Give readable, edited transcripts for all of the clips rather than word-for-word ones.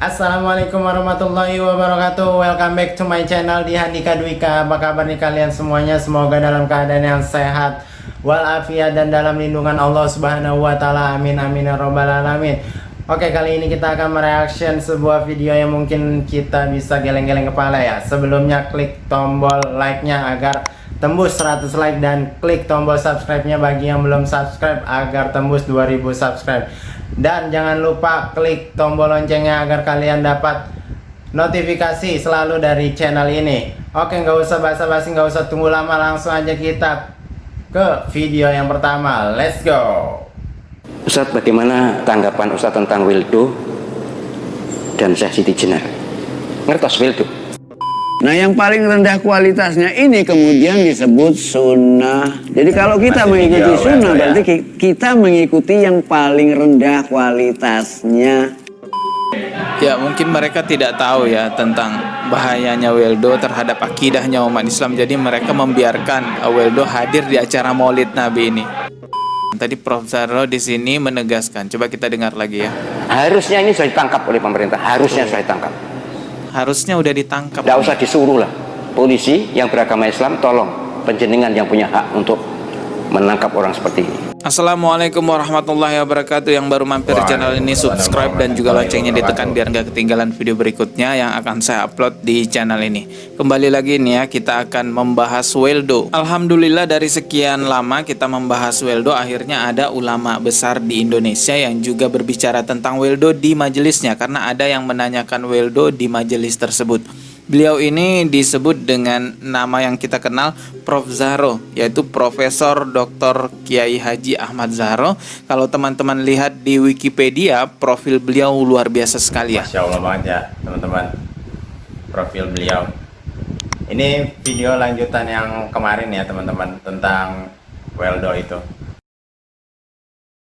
Assalamualaikum warahmatullahi wabarakatuh. Welcome back to my channel di Handika Dwika. Apa kabar nih kalian semuanya? Semoga dalam keadaan yang sehat walafiat dan dalam lindungan Allah Subhanahu wa taala. Amin amin ya robbal alamin. Oke, kali ini kita akan mereaction sebuah video yang mungkin kita bisa geleng-geleng kepala ya. Sebelumnya klik tombol like-nya agar tembus 100 like dan klik tombol subscribe-nya bagi yang belum subscribe agar tembus 2000 subscribe. Dan jangan lupa klik tombol loncengnya agar kalian dapat notifikasi selalu dari channel ini. Oke, nggak usah basa-basi, nggak usah tunggu lama, langsung aja kita ke video yang pertama. Let's go. Ustadz, bagaimana tanggapan Ustadz tentang Wildo dan Syekh Siti Jenar? Ngertos Wildo? Nah, yang paling rendah kualitasnya ini kemudian disebut sunnah. Jadi kalau kita mengikuti sunnah berarti kita mengikuti yang paling rendah kualitasnya. Ya, mungkin mereka tidak tahu ya tentang bahayanya Wildo terhadap akidahnya umat Islam. Jadi mereka membiarkan Wildo hadir di acara Maulid Nabi ini. Tadi Prof Zarro di sini menegaskan. Coba kita dengar lagi ya. Harusnya ini sudah ditangkap oleh pemerintah. Harusnya sudah ditangkap. Harusnya udah ditangkap. Tidak usah disuruh lah. Polisi yang beragama Islam, tolong penjenengan yang punya hak untuk menangkap orang seperti ini. Assalamualaikum warahmatullahi wabarakatuh. Yang baru mampir channel ini subscribe dan juga loncengnya ditekan biar nggak ketinggalan video berikutnya yang akan saya upload di channel ini. Kembali lagi nih ya, kita akan membahas Wildo. Alhamdulillah dari sekian lama kita membahas Wildo, akhirnya ada ulama besar di Indonesia yang juga berbicara tentang Wildo di majelisnya, karena ada yang menanyakan Wildo di majelis tersebut. Beliau ini disebut dengan nama yang kita kenal Prof Zarro, yaitu Profesor Dr. Kiai Haji Ahmad Zarro. Kalau teman-teman lihat di Wikipedia, profil beliau luar biasa sekali ya. Masya Allah banget ya teman-teman, profil beliau. Ini video lanjutan yang kemarin ya teman-teman, tentang Wildo itu.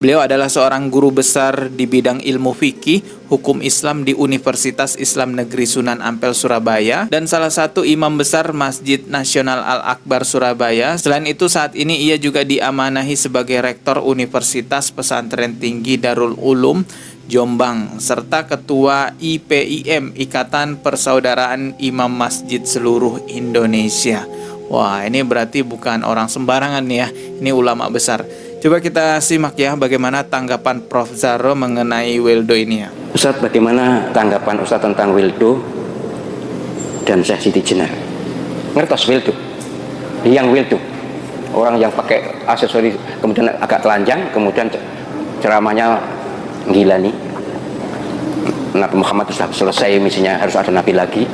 Beliau adalah seorang guru besar di bidang ilmu fikih, hukum Islam di Universitas Islam Negeri Sunan Ampel Surabaya, dan salah satu imam besar Masjid Nasional Al-Akbar Surabaya. Selain itu saat ini ia juga diamanahi sebagai Rektor Universitas Pesantren Tinggi Darul Ulum Jombang, serta Ketua IPIM, Ikatan Persaudaraan Imam Masjid Seluruh Indonesia. Wah, ini berarti bukan orang sembarangan nih ya, ini ulama besar. Coba kita simak ya bagaimana tanggapan Prof Zarro mengenai Wildo ini ya. Ustadz, bagaimana tanggapan Ustadz tentang Wildo dan Syekh Siti Jenar? Ngertos Wildo? Yang Wildo, orang yang pakai aksesoris kemudian agak telanjang, kemudian ceramahnya gila nih. Nabi Muhammad sudah selesai misinya, harus ada nabi lagi.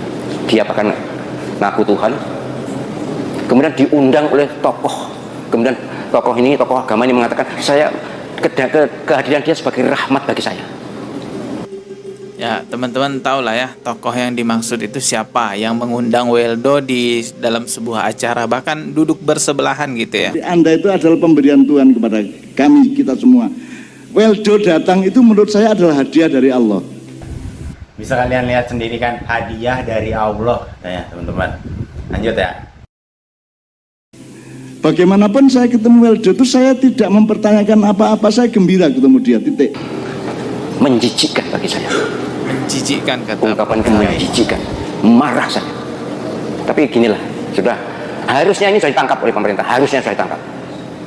Dia bahkan ngaku Tuhan. Kemudian diundang oleh tokoh, kemudian tokoh ini, tokoh agama ini mengatakan saya kehadiran dia sebagai rahmat bagi saya. Ya, teman-teman tahu lah ya tokoh yang dimaksud itu siapa, yang mengundang Wildo di dalam sebuah acara, bahkan duduk bersebelahan gitu ya. Anda itu adalah pemberian Tuhan kepada kami, kita semua. Wildo datang itu menurut saya adalah hadiah dari Allah. Bisa kalian lihat sendiri kan, hadiah dari Allah ya teman-teman. Lanjut ya. Bagaimanapun saya ketemu Wildo itu saya tidak mempertanyakan apa-apa, saya gembira ketemu dia, titik. Menjijikkan bagi saya. Menjijikkan kata ungkapan menjijikkan, marah saya. Tapi ginilah, sudah harusnya ini sudah ditangkap oleh pemerintah, harusnya sudah ditangkap.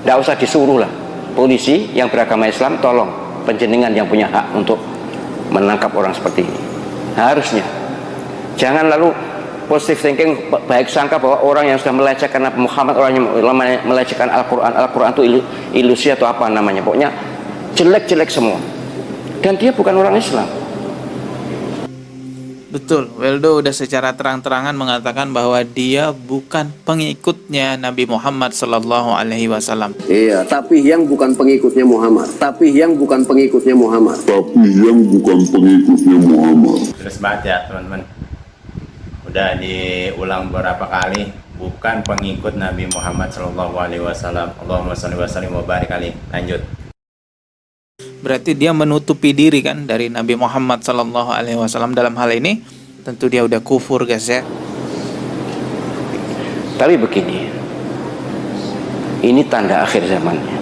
Tidak usah disuruh lah. Polisi yang beragama Islam, tolong penjenengan yang punya hak untuk menangkap orang seperti ini. Harusnya. Jangan lalu positive thinking, baik sangka bahwa orang yang sudah melecehkan Nabi Muhammad, orang yang melecehkan Al-Quran, Al-Quran itu ilusi atau apa namanya, pokoknya jelek-jelek semua. Dan dia bukan orang Islam. Betul, Wildo udah secara terang-terangan mengatakan bahwa dia bukan pengikutnya Nabi Muhammad Sallallahu Alaihi Wasallam. Iya, tapi yang bukan pengikutnya Muhammad. Tapi yang bukan pengikutnya Muhammad. Terus banget ya teman-teman. Udah diulang beberapa kali, bukan pengikut Nabi Muhammad Sallallahu Alaihi Wasallam. Allahumma sholli wa sallim wa barik alaihi. Lanjut. Berarti dia menutupi diri kan dari Nabi Muhammad Sallallahu Alaihi Wasallam dalam hal ini. Tentu dia udah kufur guys ya. Tapi begini, ini tanda akhir zamannya.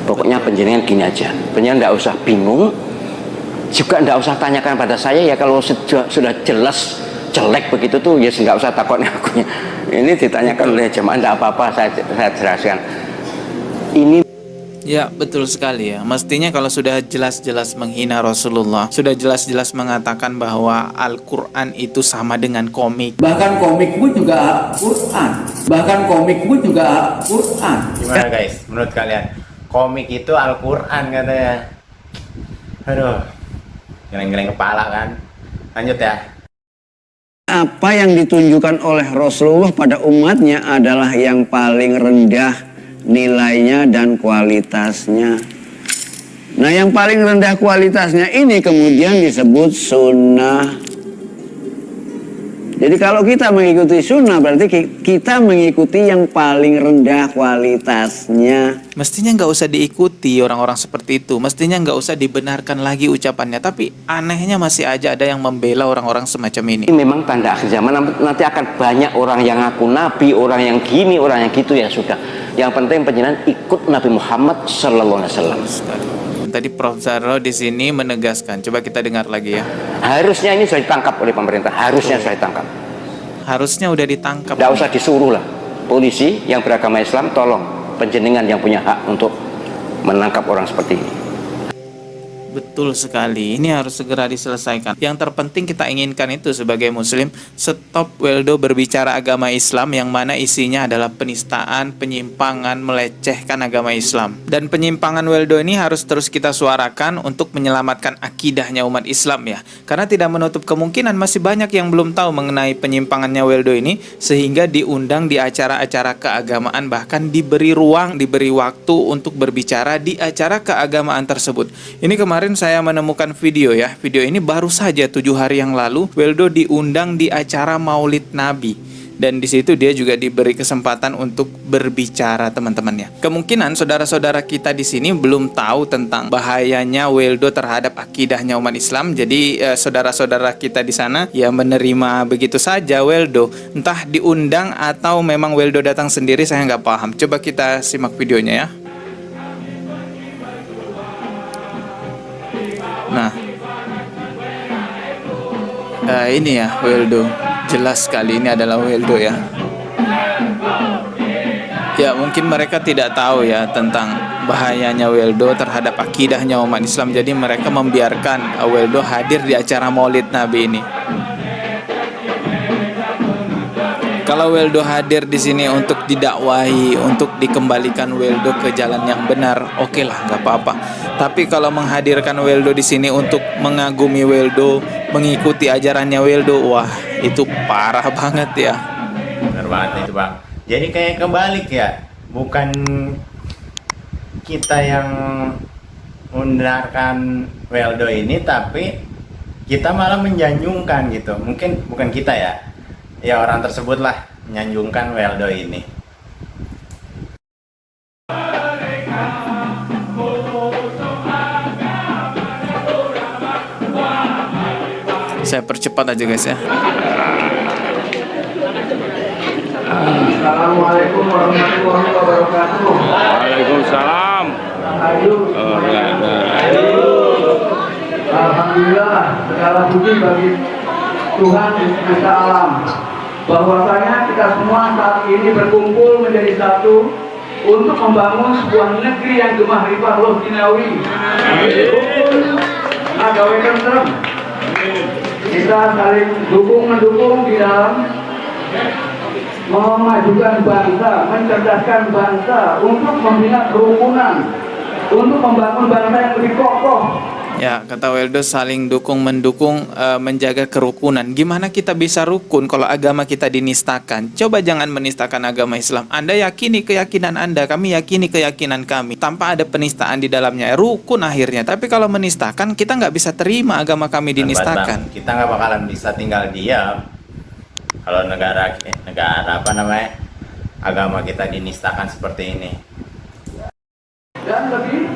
Pokoknya penjenengan gini aja, penjenengan nggak usah bingung. juga nggak usah tanyakan pada saya ya, kalau sudah jelas jelek begitu tuh ya nggak usah takutnya akunya. Ini ditanyakan oleh jemaah, nggak apa-apa, saya jelaskan. Ini Ya, betul sekali ya. Mestinya kalau sudah jelas-jelas menghina Rasulullah, sudah jelas-jelas mengatakan bahwa Al-Quran itu sama dengan komik. Bahkan komik pun juga Al-Quran. Bahkan komik pun juga Al-Quran. Gimana guys, menurut kalian? Komik itu Al-Quran katanya. Aduh, geleng-geleng kepala kan. Lanjut ya. Apa yang ditunjukkan oleh Rasulullah pada umatnya adalah yang paling rendah nilainya dan kualitasnya. Nah, yang paling rendah kualitasnya ini kemudian disebut sunnah. Jadi kalau kita mengikuti sunnah berarti kita mengikuti yang paling rendah kualitasnya. Mestinya nggak usah diikuti orang-orang seperti itu. Mestinya nggak usah dibenarkan lagi ucapannya. Tapi anehnya masih aja ada yang membela orang-orang semacam ini. memang tanda akhir zaman, nanti akan banyak orang yang ngaku nabi, orang yang gini, orang yang gitu, ya sudah. Yang penting penjenengan ikut Nabi Muhammad Sallallahu Alaihi Wasallam. Tadi Prof. Zarro di sini menegaskan. Coba kita dengar lagi ya. Harusnya ini sudah ditangkap oleh pemerintah, harusnya sudah ditangkap. Harusnya udah ditangkap. Tidak usah disuruh lah. Polisi yang beragama Islam, tolong penjenengan yang punya hak untuk menangkap orang seperti ini. Betul sekali, ini harus segera diselesaikan. Yang terpenting kita inginkan itu sebagai muslim, stop Weldo berbicara agama Islam yang mana isinya adalah penistaan, penyimpangan, melecehkan agama Islam. Dan penyimpangan Weldo ini harus terus kita suarakan untuk menyelamatkan akidahnya umat Islam ya. Karena tidak menutup kemungkinan masih banyak yang belum tahu mengenai penyimpangannya Weldo ini, sehingga diundang di acara-acara keagamaan, bahkan diberi ruang, diberi waktu untuk berbicara di acara keagamaan tersebut. Ini kemarin saya menemukan video ya. Video ini baru saja 7 hari yang lalu Weldo diundang di acara Maulid Nabi. Dan di situ dia juga diberi kesempatan untuk berbicara teman-temannya. Kemungkinan saudara-saudara kita di sini belum tahu tentang bahayanya Weldo terhadap akidahnya umat Islam. Jadi saudara-saudara kita di sana ya menerima begitu saja Weldo. Entah diundang atau memang Weldo datang sendiri, saya nggak paham. Coba kita simak videonya ya. Nah, ini ya Weldo, jelas sekali ini adalah Weldo ya. Ya mungkin mereka tidak tahu ya tentang bahayanya Weldo terhadap akidahnya umat Islam. Jadi mereka membiarkan Weldo hadir di acara Maulid Nabi ini. Kalau Weldo hadir di sini untuk didakwahi, untuk dikembalikan Weldo ke jalan yang benar, oke lah, nggak apa-apa. Tapi kalau menghadirkan Weldo di sini untuk mengagumi Weldo, mengikuti ajarannya Weldo, wah itu parah banget ya. Benar banget itu bang. Jadi kayak kebalik ya, bukan kita yang membenarkan Weldo ini, tapi kita malah menjanjungkan gitu. Mungkin bukan kita ya orang tersebut lah menyanjungkan Weldo ini. Saya percepat aja guys ya. Assalamualaikum warahmatullahi wabarakatuh. Waalaikumsalam. Alhamdulillah, segala puji bagi Tuhan semesta alam. Bahwasanya kita semua saat ini berkumpul menjadi satu untuk membangun sebuah negeri yang gemah ripah loh dinawi. Agawe tentrem. Kita saling dukung-mendukung di dalam memajukan bangsa, mencerdaskan bangsa, untuk membina kerukunan, untuk membangun bangsa yang lebih kokoh. Ya, kata Weldo, saling dukung-mendukung, menjaga kerukunan. Gimana kita bisa rukun kalau agama kita dinistakan? Coba jangan menistakan agama Islam. Anda yakini keyakinan Anda, kami yakini keyakinan kami. Tanpa ada penistaan di dalamnya, rukun akhirnya. Tapi kalau menistakan, kita nggak bisa terima agama kami dinistakan. Kita nggak bakalan bisa tinggal diam kalau negara apa namanya, agama kita dinistakan seperti ini. Dan lebih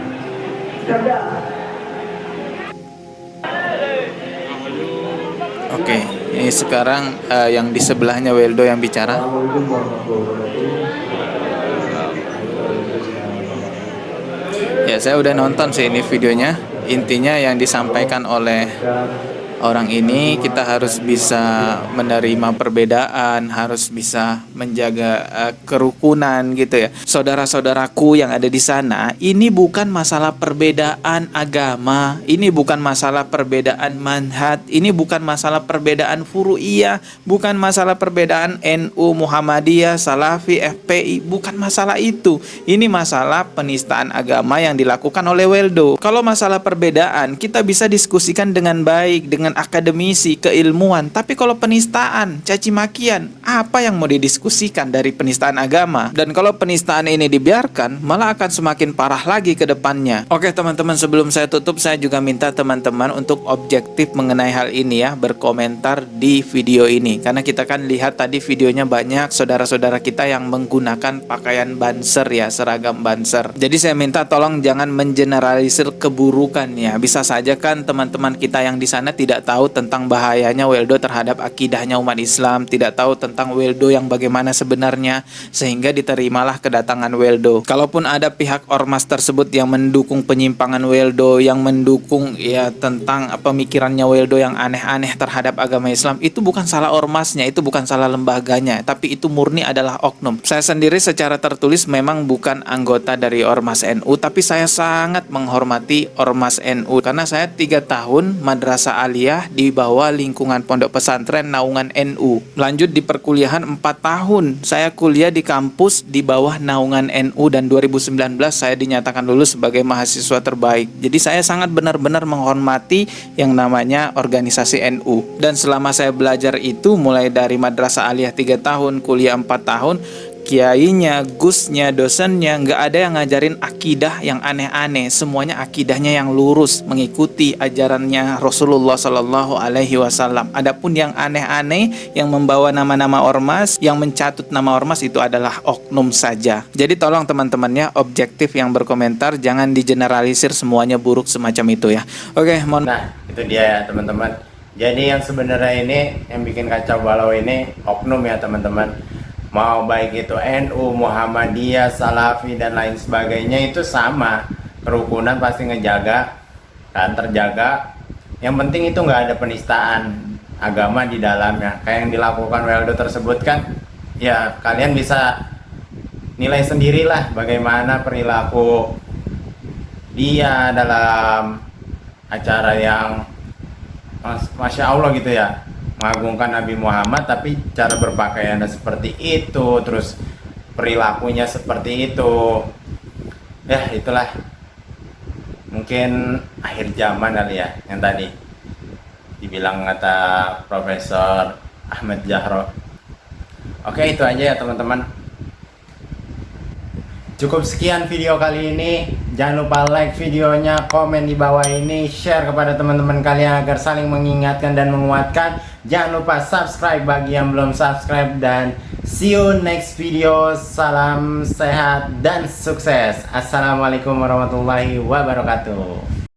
cerdas. Oke, ini sekarang yang di sebelahnya Weldo yang bicara. Ya, saya udah nonton sih ini videonya. intinya yang disampaikan oleh orang ini, kita harus bisa menerima perbedaan, harus bisa menjaga kerukunan gitu ya. Saudara-saudaraku yang ada di sana, ini bukan masalah perbedaan agama, ini bukan masalah perbedaan manhaj, ini bukan masalah perbedaan furu'iyah, bukan masalah perbedaan NU, Muhammadiyah, Salafi, FPI, bukan masalah itu. Ini masalah penistaan agama yang dilakukan oleh Weldo. Kalau masalah perbedaan, kita bisa diskusikan dengan baik, dengan akademisi, keilmuan. Tapi kalau penistaan, caci makian, apa yang mau didiskusikan dari penistaan agama? Dan kalau penistaan ini dibiarkan, malah akan semakin parah lagi ke depannya. Oke teman-teman, sebelum saya tutup, saya juga minta teman-teman untuk objektif mengenai hal ini ya, berkomentar di video ini. Karena kita kan lihat tadi videonya banyak saudara-saudara kita yang menggunakan pakaian banser ya, seragam banser. Jadi saya minta tolong jangan mengeneralisir keburukan ya. Bisa saja kan teman-teman kita yang di sana tidak tahu tentang bahayanya Weldo terhadap akidahnya umat Islam, tidak tahu tentang Weldo yang bagaimana sebenarnya, sehingga diterimalah kedatangan Weldo. Kalaupun ada pihak ormas tersebut yang mendukung penyimpangan Weldo, yang mendukung ya tentang pemikirannya Weldo yang aneh-aneh terhadap agama Islam, itu bukan salah ormasnya, itu bukan salah lembaganya, tapi itu murni adalah oknum. Saya sendiri secara tertulis memang bukan anggota dari ormas NU, tapi saya sangat menghormati ormas NU karena saya 3 tahun madrasah aliyah di bawah lingkungan pondok pesantren naungan NU. Lanjut di perkuliahan 4 tahun saya kuliah di kampus di bawah naungan NU, dan 2019 saya dinyatakan lulus sebagai mahasiswa terbaik. Jadi saya sangat benar-benar menghormati yang namanya organisasi NU. Dan selama saya belajar itu, mulai dari madrasah aliyah 3 tahun, kuliah 4 tahun, kiainya, gusnya, dosennya nggak ada yang ngajarin akidah yang aneh-aneh. Semuanya akidahnya yang lurus, mengikuti ajarannya Rasulullah Shallallahu Alaihi Wasallam. Adapun yang aneh-aneh, yang membawa nama-nama ormas, yang mencatut nama ormas, itu adalah oknum saja. Jadi tolong teman-temannya objektif yang berkomentar, jangan digeneralisir semuanya buruk semacam itu ya. Oke, mohon. Nah, itu dia ya teman-teman. Jadi yang sebenarnya ini yang bikin kacau balau ini oknum ya teman-teman. Mau baik itu NU, Muhammadiyah, Salafi dan lain sebagainya, itu sama. Kerukunan pasti ngejaga dan terjaga. Yang penting itu nggak ada penistaan agama di dalamnya. Kayak yang dilakukan Weldo tersebut kan, ya kalian bisa nilai sendirilah bagaimana perilaku dia dalam acara yang Masya Allah gitu ya, mengagungkan Nabi Muhammad, tapi cara berpakaiannya seperti itu, terus perilakunya seperti itu. Ya itulah mungkin akhir zaman kali ya, yang tadi dibilang kata Profesor Ahmad Jahro. Oke, itu aja ya teman-teman. Cukup sekian video kali ini. Jangan lupa like videonya, komen di bawah ini, share kepada teman-teman kalian agar saling mengingatkan dan menguatkan. Jangan lupa subscribe bagi yang belum subscribe, dan see you next video. Salam sehat dan sukses. Assalamualaikum warahmatullahi wabarakatuh.